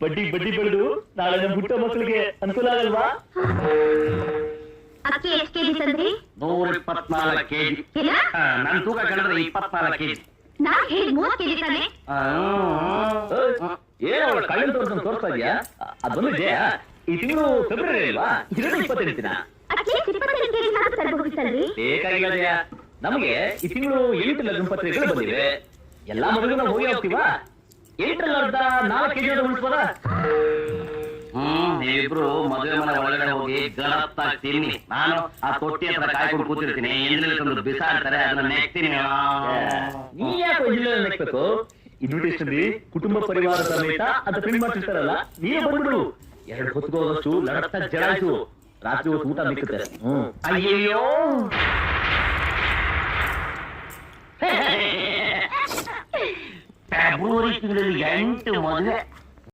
ಬಡ್ಡಿ ಬೆಳೆದು ನಾಳೆ ನಮ್ಮ ಪುಟ್ಟ ಮಕ್ಕಳಿಗೆ ಅನುಕೂಲ ಆಗಲ್ವಾ? ಅಕ್ಕಿ ಎಷ್ಟು ಕೆಜಿ ತಂದ್ರಿ? 124 ಕೆಜಿ. ನನ್ ತೂಕ ಕೇಳಿದ್ರೆ 24 ಕೆಜಿ. ನಾನ್ ಹೇಳಿ 30 ಕೆಜಿ ತಾನೆ. ಏನೋ ಕಳ್ಳ ತೋರಿಸ್ತಾ ಇದೆಯಾ? ಅದು ಬಂದು ಜಯ ಈ ತಿಂಗಳು ಫೆಬ್ರವರಿ ಅಲ್ವಾ? 28 ದಿನ. ಬೇಕಾಗಿಲ್ಲ ಜಯ, ನಮಗೆ ಈ ತಿಂಗಳು 8 ಲಗ್ನ ಪತ್ರಿಕೆಗಳು ಬಂದಿವೆ. ಎಲ್ಲಾ ಮದುವೆ ನಾವು ಹೋಗಿ ಹೋಗ್ತೀವಾ? 8 4 ಕೆಜಿ ಉಳಿಸ್ಬೋದ? ನೀವಿಬ್ರು ಮದುವೆ ಮನೆ ಒಳಗಡೆ ಹೋಗಿ ಗಲತ್ತಾಗಿ ತಿನ್ನಿ. ನಾನು ಆ ತೊಟ್ಟಿ ಹತ್ರ ಕಾಯ್ಕೊಂಡು ಕೂತಿರ್ತೀನಿ. ಎಂಜಲಲ್ಲಿ ತಂದು ಬಿಸಾಡ್ತಾರೆ, ಅದನ್ನ ನೆಕ್ತೀನಿ. ನೀ ಯಾಕೆ ಎಂಜಲ ನೆಕ್ಬೇಕು? ಇನ್ವಿಟೇಷನ್ ಕುಟುಂಬ ಪರಿವಾರ ಸಮೇತ ಅಂತ ಪ್ರಿಂಟ್ ಮಾಡ್ತಿರ್ತಾರಲ್ಲ, ನೀವೇ ಬಂದ್ಬಿಡು. 2 ಹೊತ್ತಿಗೋದಷ್ಟು ಲಡತ್ತ ಜಡಾಯ್ತು. ರಾತ್ರಿ ಹೊತ್ತು ಊಟ ಮಿಕ್ಕುತ್ತೆ. ಅಯ್ಯಯ್ಯೋ, ಫೆಬ್ರವರಿ ತಿಂಗಳಲ್ಲಿ 8 ಮದುವೆ.